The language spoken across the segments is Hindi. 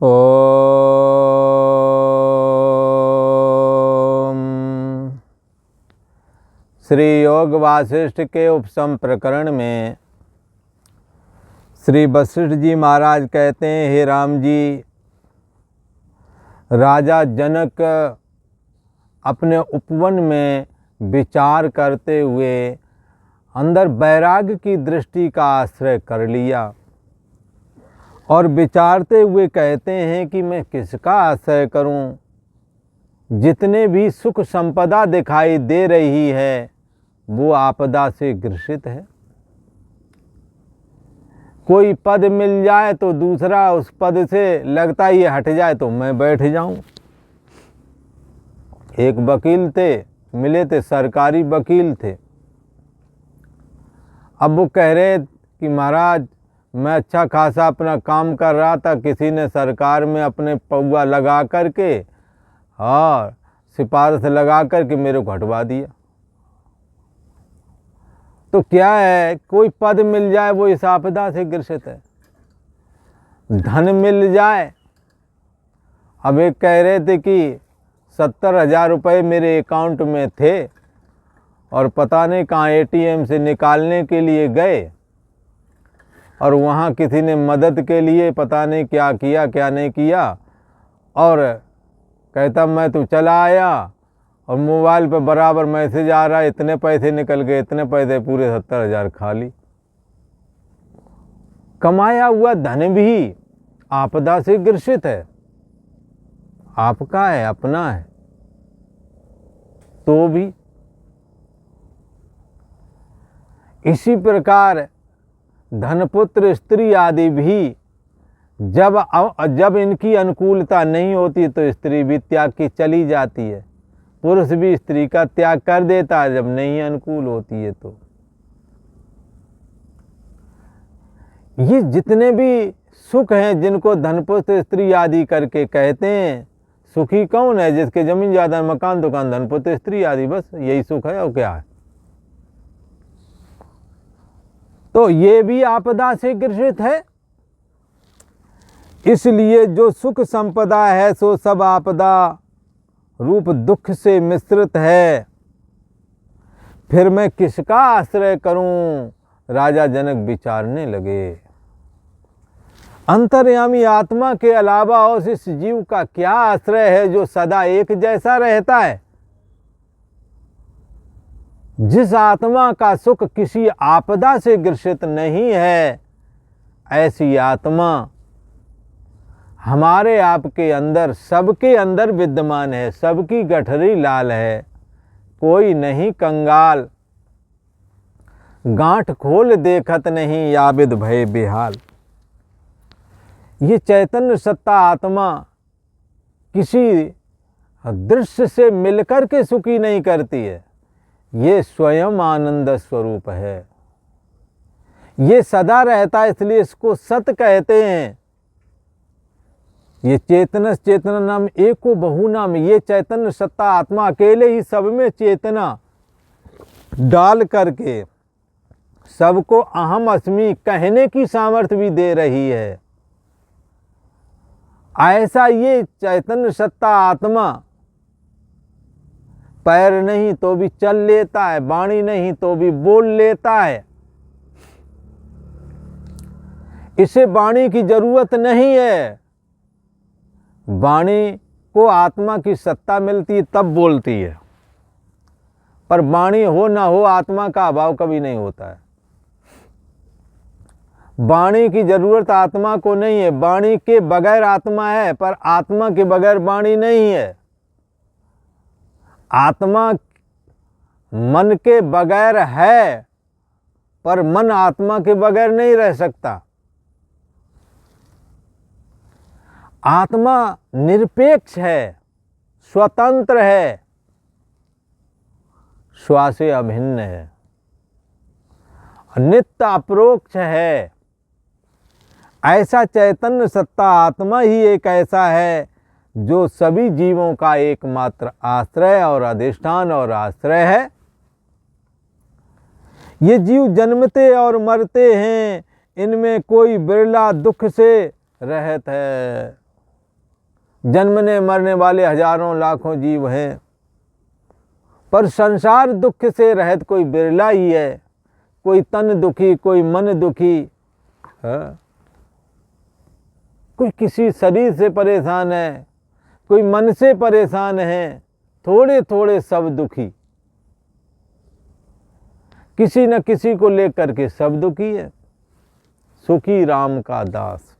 ओम। श्री योग वासिष्ठ के उपसम प्रकरण में श्री वशिष्ठ जी महाराज कहते हैं, हे राम जी, राजा जनक अपने उपवन में विचार करते हुए अंदर वैराग्य की दृष्टि का आश्रय कर लिया और विचारते हुए कहते हैं कि मैं किसका आश्रय करूं। जितने भी सुख संपदा दिखाई दे रही है वो आपदा से ग्रसित है। कोई पद मिल जाए तो दूसरा उस पद से लगता ही हट जाए तो मैं बैठ जाऊं। एक वकील थे, मिले थे, सरकारी वकील थे। अब वो कह रहे कि महाराज, मैं अच्छा खासा अपना काम कर रहा था, किसी ने सरकार में अपने पौवा लगा करके और सिफारिश लगा करके मेरे को हटवा दिया। तो क्या है, कोई पद मिल जाए वो इस आपदा से ग्रसित है। धन मिल जाए, अब एक कह रहे थे कि 70,000 रुपये मेरे अकाउंट में थे और पता नहीं कहाँ ATM से निकालने के लिए गए और वहाँ किसी ने मदद के लिए पता नहीं क्या किया क्या नहीं किया, और कहता मैं तो चला आया और मोबाइल पर बराबर मैसेज आ रहा है, इतने पैसे निकल गए, इतने पैसे, पूरे 70,000 खाली। कमाया हुआ धन भी आपदा से ग्रसित है। आपका है, अपना है, तो भी इसी प्रकार धनपुत्र स्त्री आदि भी जब इनकी अनुकूलता नहीं होती तो स्त्री भी त्याग की चली जाती है। पुरुष भी स्त्री का त्याग कर देता है जब नहीं अनुकूल होती है। तो ये जितने भी सुख हैं जिनको धनपुत्र स्त्री आदि करके कहते हैं, सुखी कौन है? जिसके जमीन ज्यादा, मकान दुकान, धनपुत्र स्त्री आदि, बस यही सुख है और क्या है। तो ये भी आपदा से ग्रसित है। इसलिए जो सुख संपदा है सो सब आपदा रूप दुख से मिश्रित है। फिर मैं किसका आश्रय करूं? राजा जनक विचारने लगे। अंतर्यामी आत्मा के अलावा और इस जीव का क्या आश्रय है जो सदा एक जैसा रहता है? जिस आत्मा का सुख किसी आपदा से ग्रसित नहीं है, ऐसी आत्मा हमारे आपके अंदर, सबके अंदर विद्यमान है। सबकी गठरी लाल है, कोई नहीं कंगाल। गांठ खोल देखत नहीं, याबिद भय बेहाल। ये चैतन्य सत्ता आत्मा किसी दृश्य से मिलकर के सुखी नहीं करती है। ये स्वयं आनंद स्वरूप है। ये सदा रहता है, इसलिए इसको सत कहते हैं। ये चेतनस चेतना नाम एको बहु नाम। ये चैतन्य सत्ता आत्मा अकेले ही सब में चेतना डाल करके सबको अहम अस्मि कहने की सामर्थ्य भी दे रही है। ऐसा ये चैतन्य सत्ता आत्मा पैर नहीं तो भी चल लेता है, वाणी नहीं तो भी बोल लेता है। इसे वाणी की जरूरत नहीं है। वाणी को आत्मा की सत्ता मिलती है तब बोलती है, पर वाणी हो ना हो आत्मा का अभाव कभी नहीं होता है। वाणी की जरूरत आत्मा को नहीं है। वाणी के बगैर आत्मा है, पर आत्मा के बगैर वाणी नहीं है। आत्मा मन के बगैर है, पर मन आत्मा के बगैर नहीं रह सकता। आत्मा निरपेक्ष है, स्वतंत्र है, स्व से अभिन्न है, नित्य अपरोक्ष है। ऐसा चैतन्य सत्ता आत्मा ही एक ऐसा है जो सभी जीवों का एकमात्र आश्रय और अधिष्ठान और आश्रय है। ये जीव जन्मते और मरते हैं, इनमें कोई बिरला दुख से रहत है। जन्मने मरने वाले हजारों लाखों जीव हैं, पर संसार दुख से रहित कोई बिरला ही है। कोई तन दुखी, कोई मन दुखी है, कोई किसी शरीर से परेशान है, कोई मन से परेशान है, थोड़े थोड़े सब दुखी। किसी न किसी को लेकर के सब दुखी है। सुखी राम का दास।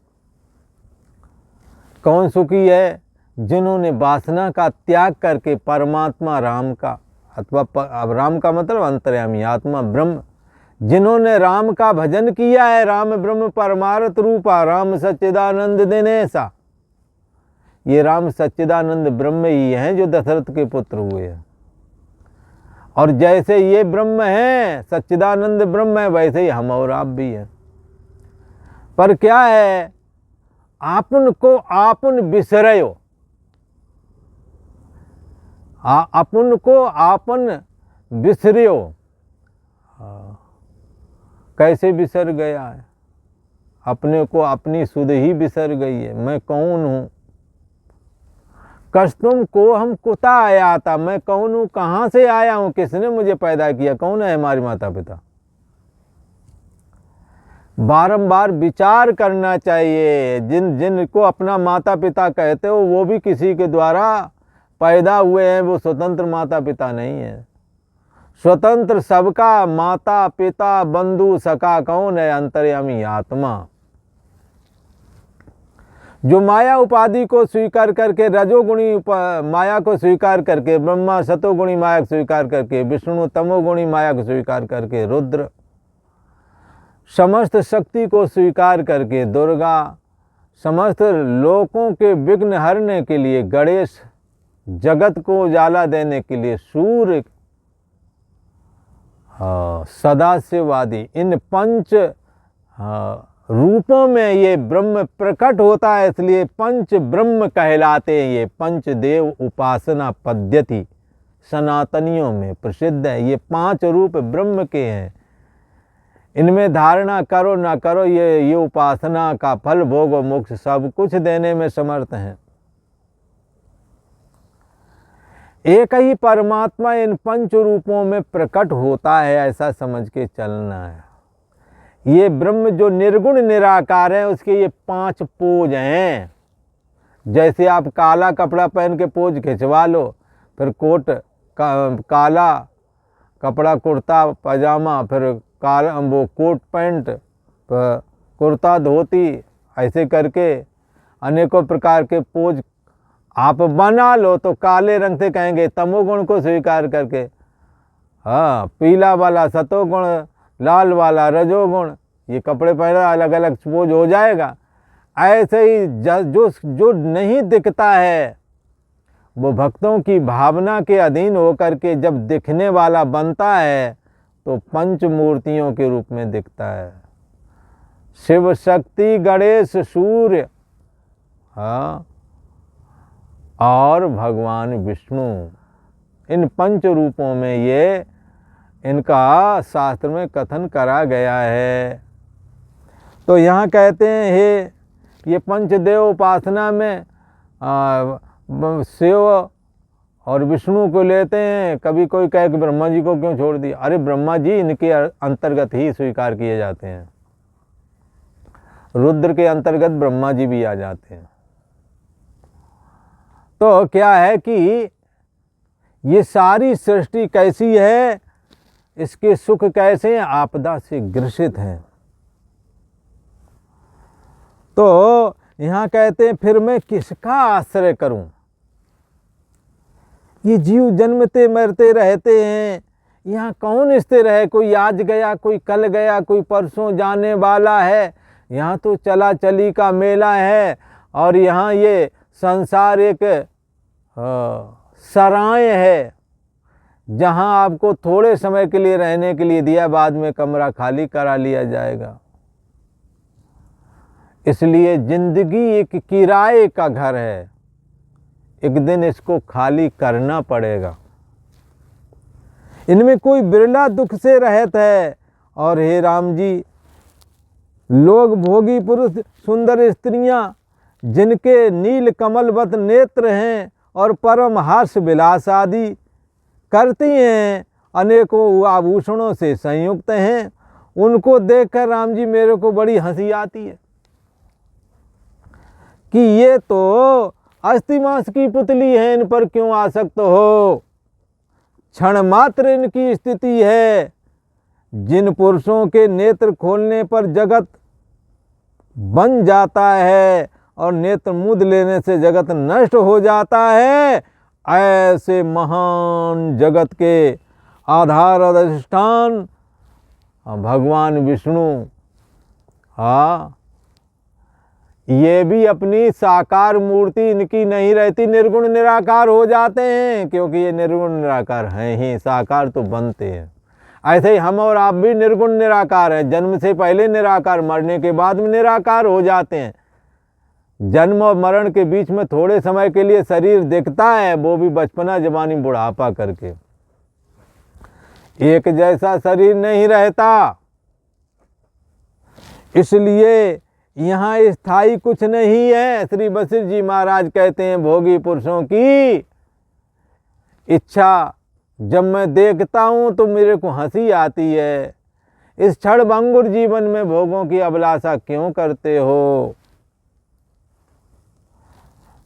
कौन सुखी है? जिन्होंने वासना का त्याग करके परमात्मा राम का, अथवा अब राम का मतलब अंतर्यामी आत्मा ब्रह्म, जिन्होंने राम का भजन किया है। राम ब्रह्म परमार्थ रूपा, राम सच्चिदानंद दिनेशा। ये राम सच्चिदानंद ब्रह्म ही हैं जो दशरथ के पुत्र हुए हैं। और जैसे ये ब्रह्म हैं, सच्चिदानंद ब्रह्म है, वैसे ही हम और आप भी हैं। पर क्या है? आपन को आपन बिसरयो, अपन को आपन बिसरियो। कैसे बिसर गया है? अपने को अपनी सुध ही बिसर गई है। मैं कौन हूँ? कस्तुम को हम कुता आया था। मैं कौन हूँ? कहाँ से आया हूँ? किसने मुझे पैदा किया? कौन है हमारे माता पिता? बारंबार विचार करना चाहिए। जिनको अपना माता पिता कहते हो वो भी किसी के द्वारा पैदा हुए हैं, वो स्वतंत्र माता पिता नहीं है। स्वतंत्र सबका माता पिता बंधु सखा कौन है? अंतर्यामी आत्मा। जो माया उपाधि को स्वीकार करके, रजोगुणी माया को स्वीकार करके, ब्रह्मा सतोगुणी माया को स्वीकार करके, विष्णु तमोगुणी माया को स्वीकार करके, रुद्र समस्त शक्ति को स्वीकार करके, दुर्गा समस्त लोकों के विघ्न हरने के लिए, गणेश जगत को उजाला देने के लिए, सूर्य सदाशिववादी, इन पंच रूपों में ये ब्रह्म प्रकट होता है। इसलिए पंच ब्रह्म कहलाते हैं। ये पंचदेव उपासना पद्धति सनातनियों में प्रसिद्ध है। ये 5 रूप ब्रह्म के हैं। इनमें धारणा करो ना करो, ये उपासना का फल भोग मोक्ष सब कुछ देने में समर्थ हैं। एक ही परमात्मा इन 5 रूपों में प्रकट होता है, ऐसा समझ के चलना है। ये ब्रह्म जो निर्गुण निराकार है, उसके ये 5 पोज हैं। जैसे आप काला कपड़ा पहन के पोज खिंचवा लो, फिर कोट काला कपड़ा, कुर्ता पजामा, फिर काला वो कोट पैंट, कुर्ता धोती, ऐसे करके अनेकों प्रकार के पोज आप बना लो तो काले रंग से कहेंगे तमोगुण को स्वीकार करके। हाँ, पीला वाला सतोगुण, लाल वाला रजोगुण, ये कपड़े पहना अलग अलग पोज हो जाएगा। ऐसे ही जो नहीं दिखता है वो भक्तों की भावना के अधीन होकर के जब दिखने वाला बनता है तो 5 मूर्तियों के रूप में दिखता है। शिव शक्ति गणेश सूर्य, हाँ, और भगवान विष्णु, इन 5 रूपों में ये इनका शास्त्र में कथन करा गया है। तो यहाँ कहते हैं हे ये पंचदेव उपासना में शिव और विष्णु को लेते हैं। कभी कोई कहे कि ब्रह्मा जी को क्यों छोड़ दिया? अरे ब्रह्मा जी इनके अंतर्गत ही स्वीकार किए जाते हैं। रुद्र के अंतर्गत ब्रह्मा जी भी आ जाते हैं। तो क्या है कि ये सारी सृष्टि कैसी है, इसके सुख कैसे हैं? आपदा से ग्रसित हैं। तो यहाँ कहते हैं फिर मैं किसका आश्रय करूं? ये जीव जन्मते मरते रहते हैं, यहाँ कौन स्थिर है? कोई आज गया, कोई कल गया, कोई परसों जाने वाला है। यहाँ तो चला चली का मेला है। और यहाँ ये संसार एक सराय है जहाँ आपको थोड़े समय के लिए रहने के लिए दिया, बाद में कमरा खाली करा लिया जाएगा। इसलिए जिंदगी एक किराए का घर है, एक दिन इसको खाली करना पड़ेगा। इनमें कोई बिरला दुख से रहत है। और हे राम जी, लोग भोगी पुरुष सुंदर स्त्रियां जिनके नील कमलवत नेत्र हैं और परम हास्य विलास आदि करती हैं, अनेकों आभूषणों से संयुक्त हैं, उनको देखकर राम जी मेरे को बड़ी हंसी आती है कि ये तो अस्थि मांस की पुतली है, इन पर क्यों आसक्त हो। क्षण मात्र इनकी स्थिति है। जिन पुरुषों के नेत्र खोलने पर जगत बन जाता है और नेत्र मूंद लेने से जगत नष्ट हो जाता है, ऐसे महान जगत के आधार और अधिष्ठान भगवान विष्णु, ये भी अपनी साकार मूर्ति इनकी नहीं रहती, निर्गुण निराकार हो जाते हैं, क्योंकि ये निर्गुण निराकार हैं ही, साकार तो बनते हैं। ऐसे ही हम और आप भी निर्गुण निराकार हैं, जन्म से पहले निराकार, मरने के बाद में निराकार हो जाते हैं। जन्म और मरण के बीच में थोड़े समय के लिए शरीर दिखता है, वो भी बचपना जवानी बुढ़ापा करके, एक जैसा शरीर नहीं रहता। इसलिए यहाँ स्थायी कुछ नहीं है। श्री वशिष्ठ जी महाराज कहते हैं, भोगी पुरुषों की इच्छा जब मैं देखता हूँ तो मेरे को हंसी आती है। इस क्षणभंगुर जीवन में भोगों की अभिलाषा क्यों करते हो।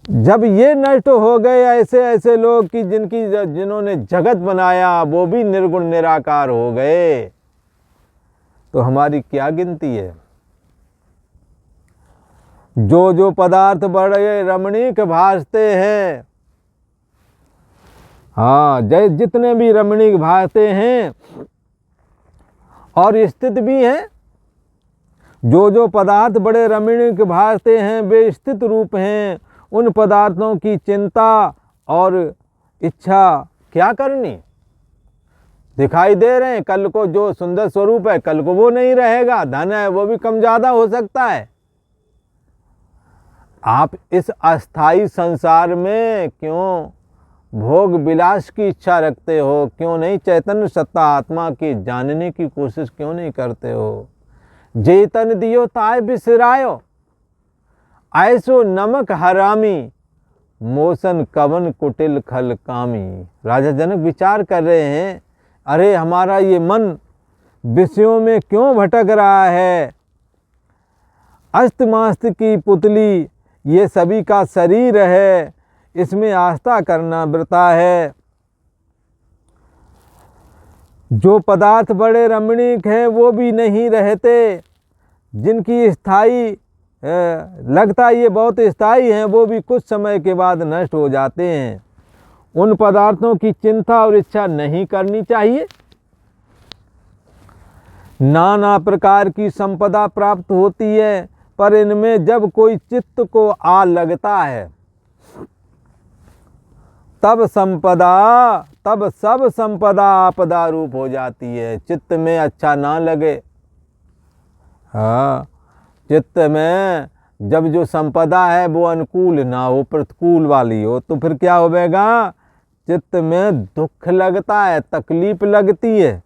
जब ये नष्ट हो गए ऐसे ऐसे लोग कि जिन्होंने जगत बनाया वो भी निर्गुण निराकार हो गए, तो हमारी क्या गिनती है। जो पदार्थ बड़े रमणीक भासते हैं, जितने भी रमणीक भासते हैं और स्थित भी हैं, जो पदार्थ बड़े रमणीक भासते हैं वे स्थित रूप हैं। उन पदार्थों की चिंता और इच्छा क्या करनी। दिखाई दे रहे हैं, कल को जो सुंदर स्वरूप है कल को वो नहीं रहेगा, धन है वो भी कम ज़्यादा हो सकता है। आप इस अस्थाई संसार में क्यों भोग विलास की इच्छा रखते हो, क्यों नहीं चैतन्य सत्ता आत्मा की जानने की कोशिश क्यों नहीं करते हो। जेतन दियो ताय बिसरायो, ऐसो नमक हरामी, मोसन कवन कुटिल खल कामी। राजा जनक विचार कर रहे हैं, अरे हमारा ये मन विषयों में क्यों भटक रहा है। अस्तमास्त की पुतली ये सभी का शरीर है, इसमें आस्था करना वृथा है। जो पदार्थ बड़े रमणीक हैं वो भी नहीं रहते, जिनकी स्थायी लगता है ये बहुत स्थायी हैं, वो भी कुछ समय के बाद नष्ट हो जाते हैं। उन पदार्थों की चिंता और इच्छा नहीं करनी चाहिए। नाना प्रकार की संपदा प्राप्त होती है, पर इनमें जब कोई चित्त को आ लगता है तब सब संपदा आपदा रूप हो जाती है। चित्त में अच्छा ना लगे, चित्त में जब जो संपदा है वो अनुकूल ना हो, प्रतिकूल वाली हो, तो फिर क्या होगा, चित्त में दुख लगता है, तकलीफ लगती है।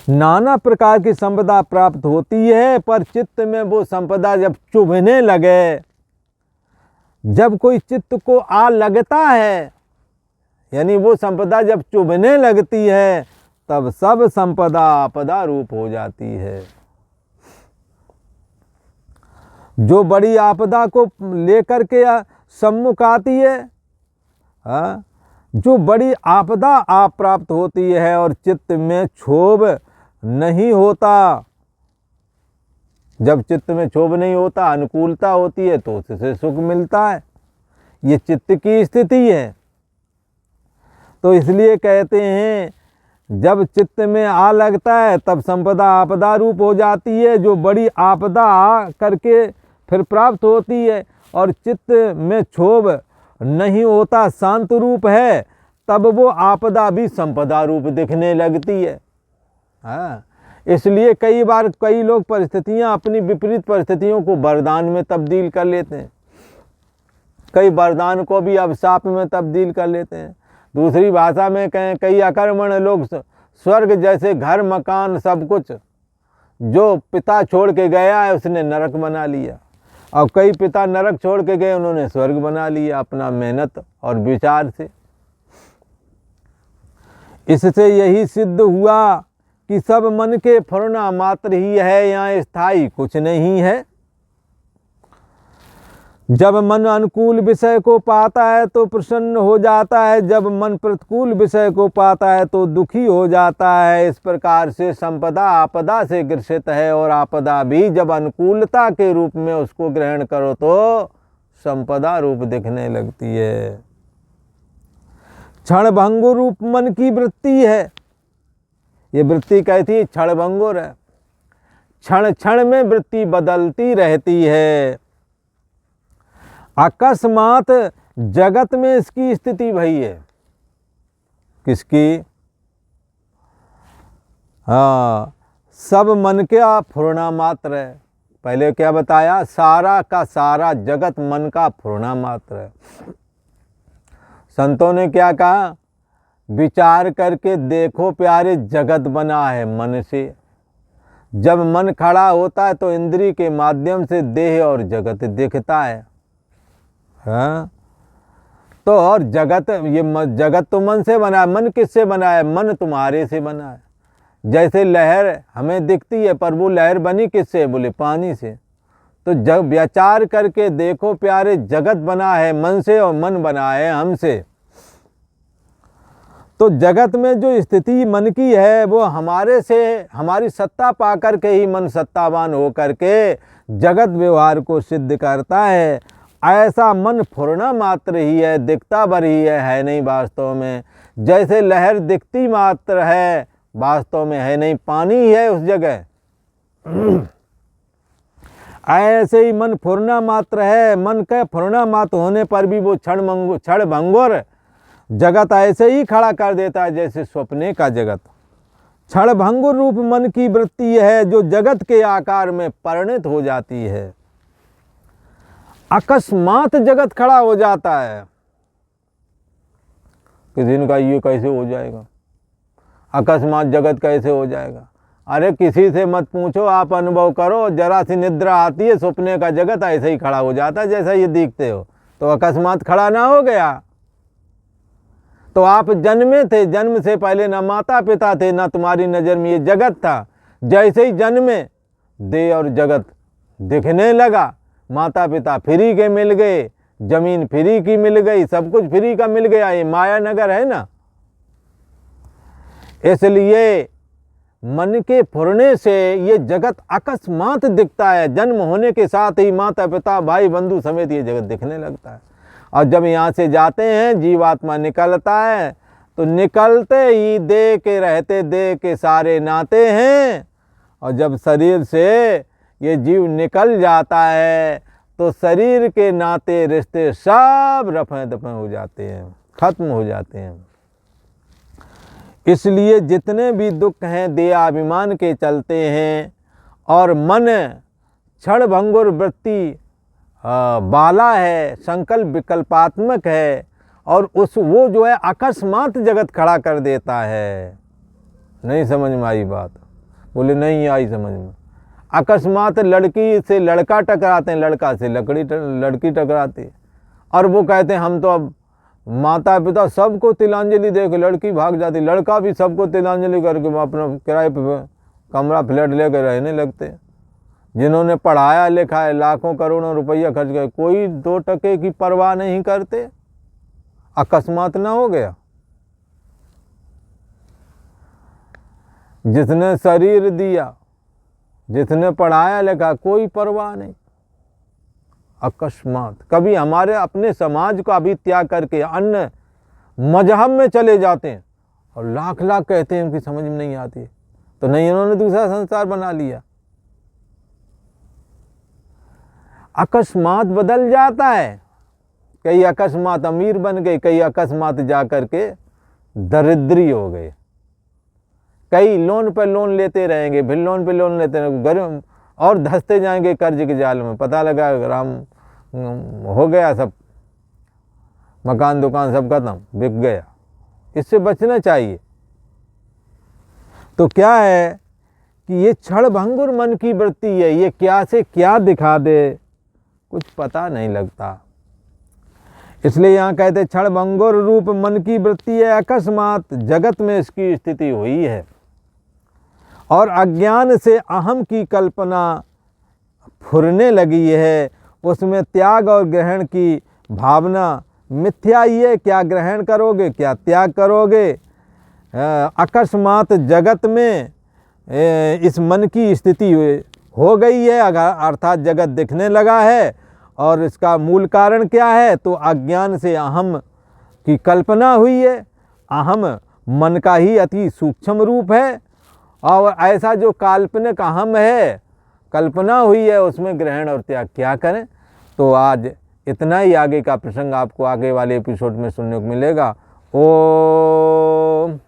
नाना प्रकार की संपदा प्राप्त होती है, पर चित्त में वो संपदा जब चुभने लगे, जब कोई चित्त को आ लगता है, यानी वो संपदा जब चुभने लगती है, तब सब संपदा आपदा रूप हो जाती है। जो बड़ी आपदा को लेकर के सम्मुख आती है, जो बड़ी आपदा आप प्राप्त होती है और चित्त में क्षोभ नहीं होता, जब चित्त में क्षोभ नहीं होता, अनुकूलता होती है तो उससे सुख मिलता है। ये चित्त की स्थिति है। तो इसलिए कहते हैं जब चित्त में आ लगता है तब संपदा आपदा रूप हो जाती है। जो बड़ी आपदा करके फिर प्राप्त होती है और चित्त में क्षोभ नहीं होता, शांत रूप है, तब वो आपदा भी संपदा रूप दिखने लगती है। इसलिए कई बार कई लोग परिस्थितियां, अपनी विपरीत परिस्थितियों को वरदान में तब्दील कर लेते हैं, कई वरदान को भी अभिशाप में तब्दील कर लेते हैं। दूसरी भाषा में कहें, कई अकर्मण्य लोग स्वर्ग जैसे घर मकान सब कुछ जो पिता छोड़ के गया है उसने नरक बना लिया। और कई पिता नरक छोड़ के गए, उन्होंने स्वर्ग बना लिया अपना मेहनत और विचार से। इससे यही सिद्ध हुआ कि सब मन के फुरना मात्र ही है, यहाँ स्थायी कुछ नहीं है। जब मन अनुकूल विषय को पाता है तो प्रसन्न हो जाता है, जब मन प्रतिकूल विषय को पाता है तो दुखी हो जाता है। इस प्रकार से संपदा आपदा से ग्रसित है, और आपदा भी जब अनुकूलता के रूप में उसको ग्रहण करो तो संपदा रूप दिखने लगती है। क्षण भंगुर रूप मन की वृत्ति है, ये वृत्ति कैसी है? क्षण भंगुर है, क्षण क्षण में वृत्ति बदलती रहती है। अकस्मात जगत में इसकी स्थिति भई है। किसकी? हाँ, सब मन का फुरना मात्र है। पहले क्या बताया? सारा का सारा जगत मन का फुरना मात्र है। संतों ने क्या कहा? विचार करके देखो प्यारे, जगत बना है मन से। जब मन खड़ा होता है तो इंद्रिय के माध्यम से देह और जगत दिखता है। हाँ, तो और जगत, ये जगत तो मन से बना है। मन किससे बना है? मन तुम्हारे से बना है। जैसे लहर हमें दिखती है, पर वो लहर बनी किससे? बोले पानी से। तो जब विचार करके देखो प्यारे, जगत बना है मन से और मन बना है हमसे। तो जगत में जो स्थिति मन की है वो हमारे से, हमारी सत्ता पा करके ही मन सत्तावान हो करके जगत व्यवहार को सिद्ध करता है। ऐसा मन फुरना मात्र ही है, दिखता भर ही है नहीं वास्तव में। जैसे लहर दिखती मात्र है, वास्तव में है नहीं, पानी ही है उस जगह। ऐसे ही मन फुरना मात्र है। मन का फुरना मात्र होने पर भी वो क्षण भंगुर जगत ऐसे ही खड़ा कर देता है जैसे स्वप्ने का जगत। क्षण भंगुर रूप मन की वृत्ति है जो जगत के आकार में परिणत हो जाती है। अकस्मात जगत खड़ा हो जाता है। किसी ने कहा ये कैसे हो जाएगा? अकस्मात जगत कैसे हो जाएगा? अरे किसी से मत पूछो, आप अनुभव करो। जरा सी निद्रा आती है, सपने का जगत ऐसे ही खड़ा हो जाता है जैसा ये दिखते हो। तो अकस्मात खड़ा ना हो गया। तो आप जन्मे थे, जन्म से पहले ना माता पिता थे, ना तुम्हारी नजर में ये जगत था। जैसे ही जन्मे, देह और जगत दिखने लगा। माता पिता फ्री के मिल गए, जमीन फ्री की मिल गई, सब कुछ फ्री का मिल गया। ये माया नगर है ना। इसलिए मन के फुरने से ये जगत अकस्मात दिखता है। जन्म होने के साथ ही माता पिता भाई बंधु समेत ये जगत दिखने लगता है। और जब यहाँ से जाते हैं, जीवात्मा निकलता है, तो निकलते ही देह के रहते देह के सारे नाते हैं। और जब शरीर से ये जीव निकल जाता है तो शरीर के नाते रिश्ते सब रफे दफे हो जाते हैं, खत्म हो जाते हैं। इसलिए जितने भी दुख हैं देहाभिमान के चलते हैं, और मन क्षण भंगुर वृत्ति बाला है, संकल्प विकल्पात्मक है, और वो जो है अकस्मात जगत खड़ा कर देता है। नहीं समझ में आई बात? बोले नहीं आई समझ में। अकस्मात लड़की से लड़का टकराते हैं, लड़का से लड़की टकराती, और वो कहते हैं हम तो अब माता पिता सबको तिलांजलि दे के लड़की भाग जाती, लड़का भी सबको तिलांजलि करके अपना किराए पे कमरा फ्लैट लेकर रहने लगते। जिन्होंने पढ़ाया लिखा है, लाखों करोड़ों रुपया खर्च गए, कोई 2 टके की परवाह नहीं करते। अकस्मात ना हो गया। जिसने शरीर दिया, जिसने पढ़ाया लिखा, कोई परवाह नहीं। अकस्मात। कभी हमारे अपने समाज का भी त्याग करके अन्य मजहब में चले जाते हैं और लाख लाख कहते हैं, उनकी समझ में नहीं आती। तो नहीं, इन्होंने दूसरा संसार बना लिया। अकस्मात बदल जाता है। कई अकस्मात अमीर बन गए, कई अकस्मात जा करके दरिद्री हो गए। कई लोन पर लोन लेते रहेंगे, फिर लोन पे लोन लेते रहेंगे, गरीब और धंसते जाएंगे कर्ज के जाल में। पता लगा राम हो गया, सब मकान दुकान सब खत्म, बिक गया। इससे बचना चाहिए। तो क्या है कि ये क्षण भंगुर मन की वृत्ति है, ये क्या से क्या दिखा दे, कुछ पता नहीं लगता। इसलिए यहाँ कहते क्षणभंगुर रूप मन की वृत्ति है, अकस्मात जगत में इसकी स्थिति हुई है। और अज्ञान से अहम की कल्पना फुरने लगी है, उसमें त्याग और ग्रहण की भावना मिथ्या ही है। क्या ग्रहण करोगे, क्या त्याग करोगे? अकस्मात जगत में इस मन की स्थिति हो गई है, अर्थात जगत दिखने लगा है। और इसका मूल कारण क्या है? तो अज्ञान से अहम की कल्पना हुई है। अहम मन का ही अति सूक्ष्म रूप है, और ऐसा जो काल्पनिक अहम है, कल्पना हुई है, उसमें ग्रहण और त्याग क्या करें। तो आज इतना ही। आगे का प्रसंग आपको आगे वाले एपिसोड में सुनने को मिलेगा। ओम।